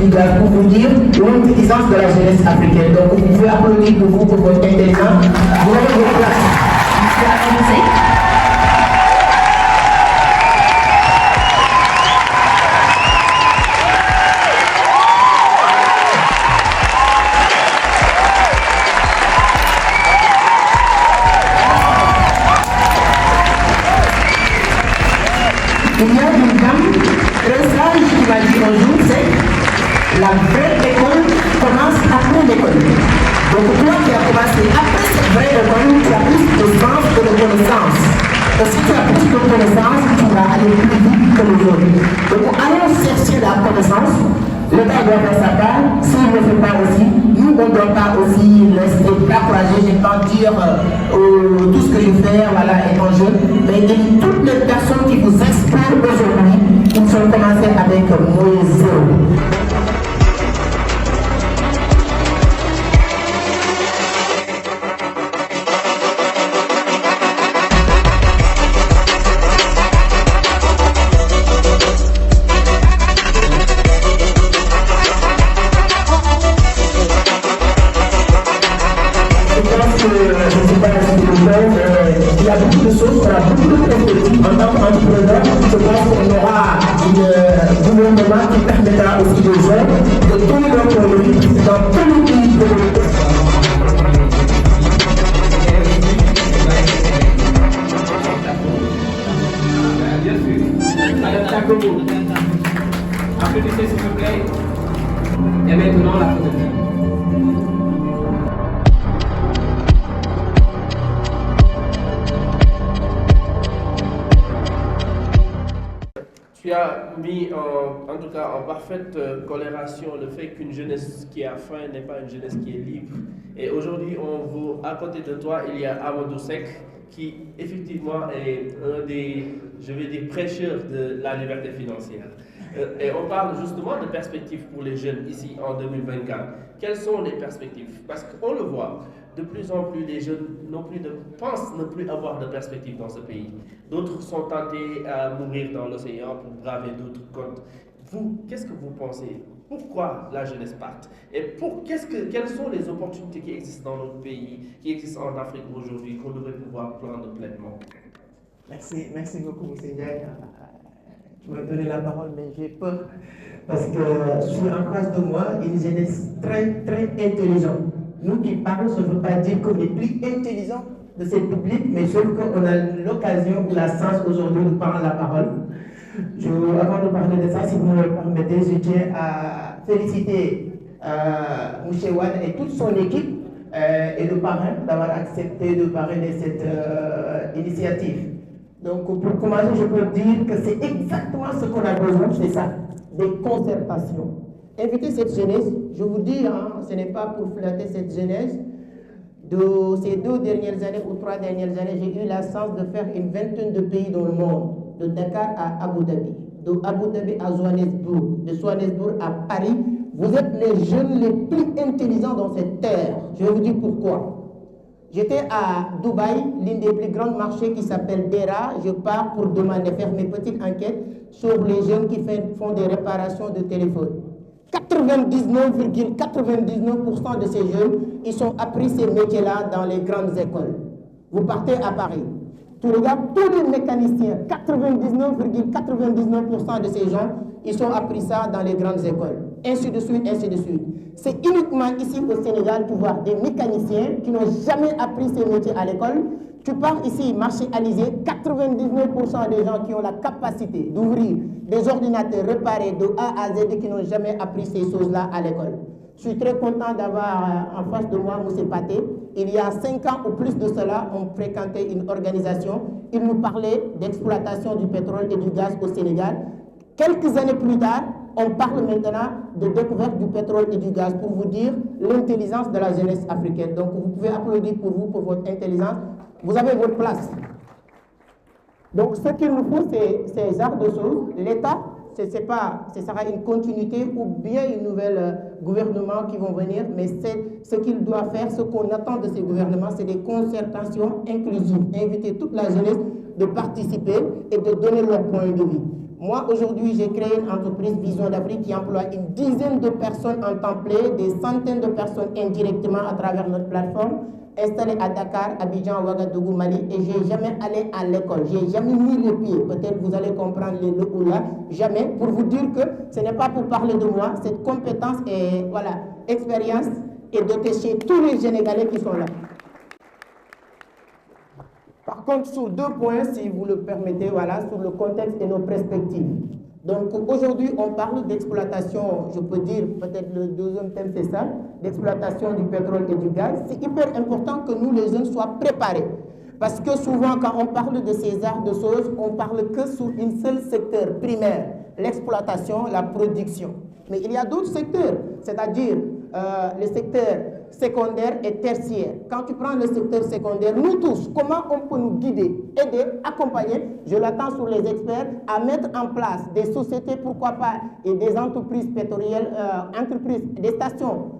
du Gaz pour vous dire l'intelligence de la jeunesse africaine. Donc vous pouvez applaudir pour vous pour votre intelligence. Vous avez votre place. Il y a une dame très sage qui m'a dit un jour, c'est la vraie école commence après l'école. Donc toi qui as commencé après cette vraie école, tu as plus de sens que de connaissances. Et si tu as plus de connaissances, tu vas aller plus vite que les autres. Donc allons chercher la connaissance. L'État doit faire sa part. S'il ne le fait pas aussi, nous on ne doit pas aussi rester découragés. Je ne vais pas dire tout ce que je fais voilà, est en jeu. Mais toutes les personnes qui vous inspirent aujourd'hui, ils sont commencés avec moins zéro. Il y a beaucoup de choses, on a beaucoup de perspectives en tant qu'entrepreneur. Je pense qu'on aura un gouvernement qui permettra aussi aux gens de donner leur produit dans tous les pays développés. Bien sûr. Madame Takobo, applaudissez s'il vous plaît. Et maintenant la photo. Tu as mis en tout cas en parfaite corrélation le fait qu'une jeunesse qui a faim n'est pas une jeunesse qui est libre. Et aujourd'hui, à côté de toi, il y a Amadou Seck qui effectivement est un des, je vais dire, prêcheurs de la liberté financière. Et on parle justement de perspectives pour les jeunes ici en 2024. Quelles sont les perspectives? Parce qu'on le voit, de plus en plus les jeunes pensent ne plus avoir de perspectives dans ce pays. D'autres sont tentés à mourir dans l'océan pour braver d'autres côtes. Vous, qu'est-ce que vous pensez? Pourquoi la jeunesse part? Et quelles sont les opportunités qui existent dans notre pays, qui existent en Afrique aujourd'hui, qu'on devrait pouvoir prendre pleinement? Merci beaucoup, M. Ndiaye. Tu m'as donné la parole, mais j'ai peur parce que je suis en face de moi une jeunesse très, très intelligente. Nous qui parlons, ça ne veut pas dire qu'on est plus intelligent de ce public, mais sauf qu'on a l'occasion ou la chance aujourd'hui de prendre la parole. Avant de parler de ça, si vous me le permettez, je tiens à féliciter Mouchewan et toute son équipe et le parrain d'avoir accepté de parrainer cette initiative. Donc pour commencer, je peux dire que c'est exactement ce qu'on a besoin, c'est ça, des concertations. Inviter cette jeunesse, je vous dis, ce n'est pas pour flatter cette jeunesse. De ces 2 dernières années ou 3 dernières années, j'ai eu la chance de faire une vingtaine de pays dans le monde, de Dakar à Abu Dhabi, de Abu Dhabi à Johannesburg, de Johannesburg à Paris. Vous êtes les jeunes les plus intelligents dans cette terre. Je vais vous dire pourquoi. J'étais à Dubaï, l'une des plus grands marchés qui s'appelle Dera. Je pars pour demander, faire mes petites enquêtes sur les jeunes qui font des réparations de téléphone. 99,99% de ces jeunes, ils ont appris ces métiers-là dans les grandes écoles. Vous partez à Paris, tu regardes tous les mécaniciens, 99,99% de ces gens, ils ont appris ça dans les grandes écoles. Ainsi de suite, ainsi de suite. C'est uniquement ici au Sénégal, tu vois, des mécaniciens qui n'ont jamais appris ces métiers à l'école. Tu pars ici, marché Alizé, 99% des gens qui ont la capacité d'ouvrir des ordinateurs réparés de A à Z qui n'ont jamais appris ces choses-là à l'école. Je suis très content d'avoir en face de moi Moussé Paté. Il y a 5 ans ou plus de cela, on fréquentait une organisation. Il nous parlait d'exploitation du pétrole et du gaz au Sénégal. Quelques années plus tard, on parle maintenant de découverte du pétrole et du gaz pour vous dire l'intelligence de la jeunesse africaine. Donc vous pouvez applaudir pour vous, pour votre intelligence. Vous avez votre place. Donc ce qu'il nous faut, c'est ces genres de choses. L'État, ce sera une continuité ou bien une nouvelle gouvernement qui vont venir, mais c'est ce qu'il doit faire, ce qu'on attend de ces gouvernements, c'est des concertations inclusives. Inviter toute la jeunesse de participer et de donner leur point de vue. Moi, aujourd'hui, j'ai créé une entreprise Vision d'Afrique qui emploie une dizaine de personnes en temps plein, des centaines de personnes indirectement à travers notre plateforme, installée à Dakar, Abidjan, Ouagadougou, Mali, et je n'ai jamais allé à l'école, je n'ai jamais mis le pied. Peut-être vous allez comprendre le ou là, jamais, pour vous dire que ce n'est pas pour parler de moi, cette compétence et voilà, expérience est dotée chez tous les Sénégalais qui sont là. Par contre, sur 2 points, si vous le permettez, voilà, sur le contexte et nos perspectives. Donc aujourd'hui, on parle d'exploitation, je peux dire, peut-être le deuxième thème c'est ça, d'exploitation du pétrole et du gaz. C'est hyper important que nous, les jeunes, soient préparés. Parce que souvent, quand on parle de ces arts de choses, on parle que sur un seul secteur primaire, l'exploitation, la production. Mais il y a d'autres secteurs, c'est-à-dire le secteur secondaire et tertiaire. Quand tu prends le secteur secondaire, nous tous, comment on peut nous guider, aider, accompagner, je l'attends sur les experts, à mettre en place des sociétés, pourquoi pas, et des entreprises pétrolières, des stations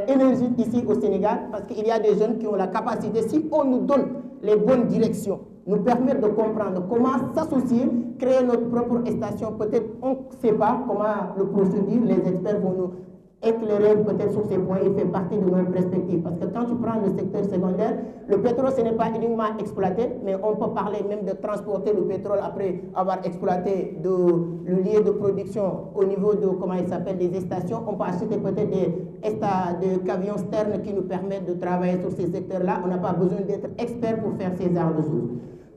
énergie ici au Sénégal, parce qu'il y a des jeunes qui ont la capacité, si on nous donne les bonnes directions, nous permettre de comprendre comment s'associer, créer notre propre station, peut-être on ne sait pas comment le procédure, les experts vont nous éclairer peut-être sur ces points, il fait partie de nos perspectives. Parce que quand tu prends le secteur secondaire, le pétrole, ce n'est pas uniquement exploité, mais on peut parler même de transporter le pétrole après avoir exploité le lieu de production au niveau de, comment il s'appelle, des stations. On peut acheter peut-être des camions sternes qui nous permettent de travailler sur ces secteurs-là. On n'a pas besoin d'être expert pour faire ces arts de choses.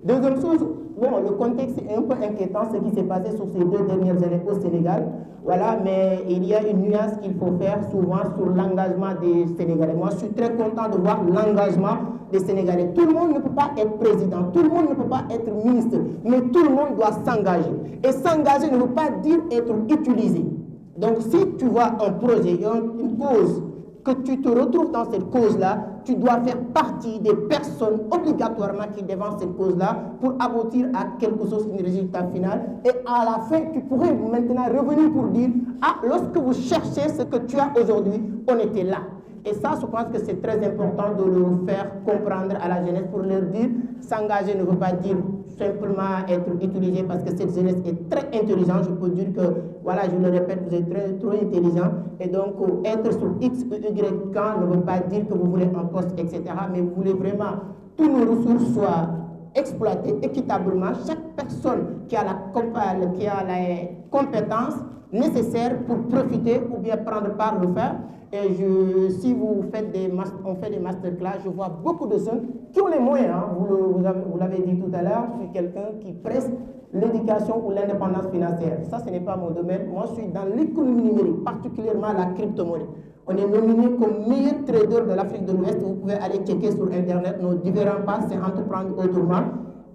Deuxième chose, bon, le contexte est un peu inquiétant, ce qui s'est passé sur ces 2 dernières années au Sénégal. Voilà, mais il y a une nuance qu'il faut faire souvent sur l'engagement des Sénégalais. Moi, je suis très content de voir l'engagement des Sénégalais. Tout le monde ne peut pas être président, tout le monde ne peut pas être ministre, mais tout le monde doit s'engager. Et s'engager ne veut pas dire être utilisé. Donc, si tu vois un projet, une cause, que tu te retrouves dans cette cause-là, tu dois faire partie des personnes obligatoirement qui défendent cette cause-là pour aboutir à quelque chose, un résultat final. Et à la fin, tu pourrais maintenant revenir pour dire, ah, lorsque vous cherchez ce que tu as aujourd'hui, on était là. Et ça, je pense que c'est très important de le faire comprendre à la jeunesse pour leur dire, s'engager ne veut pas dire simplement être utilisé parce que cette jeunesse est très intelligente. Je peux dire que, voilà, je le répète, vous êtes trop intelligent. Et donc, être sur X ou Y camp ne veut pas dire que vous voulez un poste, etc. Mais vous voulez vraiment que tous nos ressources soient exploitées équitablement. Chaque personne qui a la compétence nécessaire pour profiter ou bien prendre part le faire. Et si vous faites on fait des masterclass, je vois beaucoup de jeunes qui ont les moyens. Hein. Vous l'avez dit tout à l'heure, je suis quelqu'un qui presse l'éducation ou l'indépendance financière. Ça, ce n'est pas mon domaine. Moi, je suis dans l'économie numérique, particulièrement la crypto-monnaie. On est nominé comme meilleur trader de l'Afrique de l'Ouest. Vous pouvez aller checker sur Internet nos différents pas, c'est entreprendre autrement.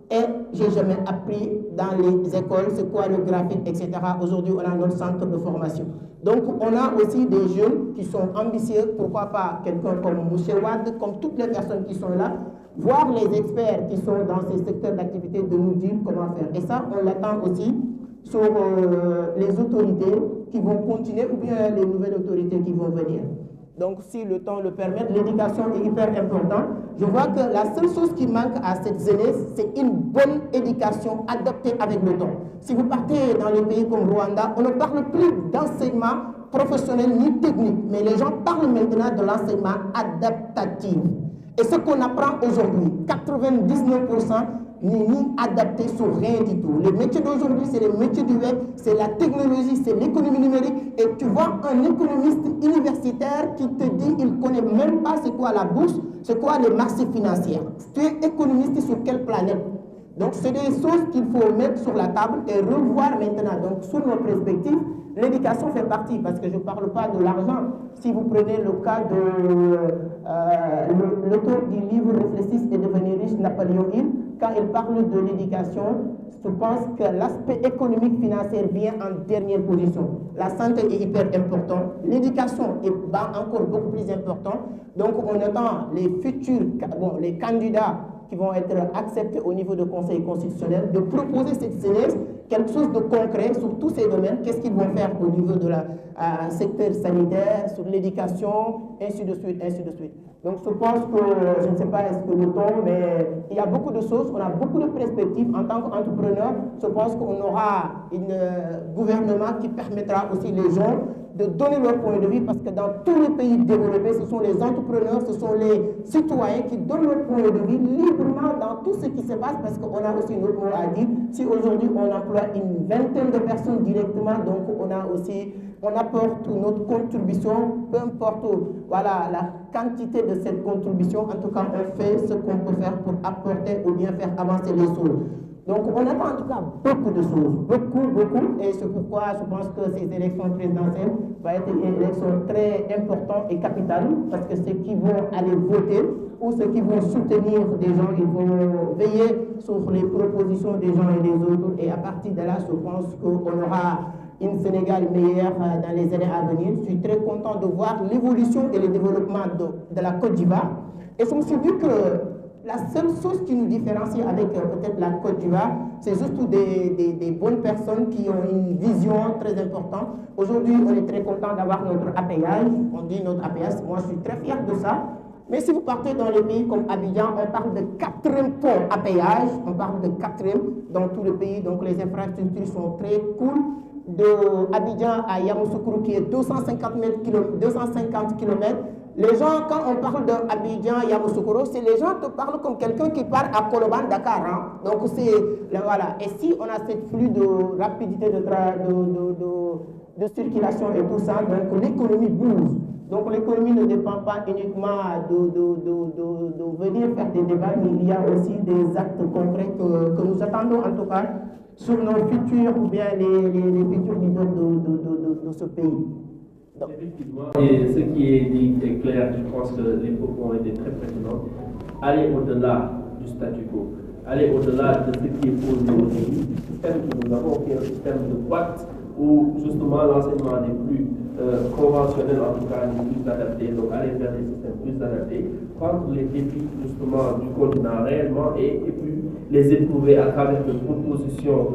Et j'ai jamais appris dans les écoles c'est quoi le graphique, etc. Aujourd'hui, on a notre centre de formation. Donc, on a aussi des jeunes qui sont ambitieux, pourquoi pas quelqu'un comme M. Wade, comme toutes les personnes qui sont là, voir les experts qui sont dans ces secteurs d'activité de nous dire comment faire. Et ça, on l'attend aussi sur les autorités qui vont continuer ou bien les nouvelles autorités qui vont venir. Donc, si le temps le permet, l'éducation est hyper importante. Je vois que la seule chose qui manque à cette jeunesse, c'est une bonne éducation adaptée avec le temps. Si vous partez dans les pays comme Rwanda, on ne parle plus d'enseignement professionnel ni technique, mais les gens parlent maintenant de l'enseignement adaptatif. Et ce qu'on apprend aujourd'hui, 99% n'est ni adapté sur rien du tout. Les métiers d'aujourd'hui, c'est les métiers du web, c'est la technologie, c'est l'économie numérique. Et tu vois un économiste universitaire qui te dit qu'il ne connaît même pas c'est quoi la bourse, c'est quoi les marchés financiers. Tu es économiste sur quelle planète? Donc, c'est des choses qu'il faut mettre sur la table et revoir maintenant. Donc, sur nos perspectives, l'éducation fait partie, parce que je ne parle pas de l'argent. Si vous prenez le cas de l'auteur du livre Réfléchissez et devenir riche, Napoléon Hill, quand il parle de l'éducation, je pense que l'aspect économique financier vient en dernière position. La santé est hyper importante, l'éducation est encore beaucoup plus importante. Donc on attend les futurs, les candidats qui vont être acceptés au niveau du Conseil constitutionnel, de proposer cette jeunesse quelque chose de concret sur tous ces domaines, qu'est-ce qu'ils vont faire au niveau de la secteur sanitaire, sur l'éducation, ainsi de suite, ainsi de suite. Donc je pense que, je ne sais pas est-ce que le temps, mais il y a beaucoup de choses, on a beaucoup de perspectives en tant qu'entrepreneur. Je pense qu'on aura un gouvernement qui permettra aussi les gens de donner leur point de vue, parce que dans tous les pays développés, ce sont les entrepreneurs, ce sont les citoyens qui donnent leur point de vue librement dans tout ce qui se passe, parce qu'on a aussi notre mot à dire. Si aujourd'hui on emploie une vingtaine de personnes directement, donc on apporte notre contribution, peu importe voilà, la quantité de cette contribution, en tout cas on fait ce qu'on peut faire pour apporter ou bien faire avancer les choses. Donc on attend en tout cas beaucoup de choses, beaucoup, et c'est pourquoi je pense que ces élections présidentielles vont être une élection très importante et capitale, parce que ceux qui vont aller voter ou ceux qui vont soutenir des gens, ils vont veiller sur les propositions des gens et des autres, et à partir de là, je pense qu'on aura une Sénégal meilleure dans les années à venir. Je suis très content de voir l'évolution et le développement de la Côte d'Ivoire, et je me suis dit que la seule chose qui nous différencie avec peut-être la Côte d'Ivoire, c'est juste des bonnes personnes qui ont une vision très importante. Aujourd'hui, on est très content d'avoir notre appayage. On dit notre appayage, moi je suis très fier de ça. Mais si vous partez dans les pays comme Abidjan, on parle de 4e pont à péage, on parle de 4e dans tout le pays, donc les infrastructures sont très cool. De Abidjan à Yamoussoukro, qui est 250 km, les gens, quand on parle d'Abidjan, Yamoussoukro, c'est les gens te parlent comme quelqu'un qui part à Koloban, Dakar. Hein? Donc c'est, voilà. Et si on a cette flux de rapidité de circulation et tout ça, donc l'économie bouge. Donc l'économie ne dépend pas uniquement de venir faire des débats, mais il y a aussi des actes concrets que nous attendons en tout cas sur nos futurs ou bien les futurs leaders de ce pays. Donc. Effectivement, et ce qui est dit est clair, je pense que les propos ont été très pertinents. Aller au-delà du statu quo, aller au-delà de ce qui est posé aujourd'hui, le système que nous avons, qui est un système de boîte, où justement l'enseignement n'est plus conventionnel, en tout cas n'est plus adapté, donc aller vers des systèmes plus adaptés, prendre les défis justement du continent réellement et puis les éprouver à travers de propositions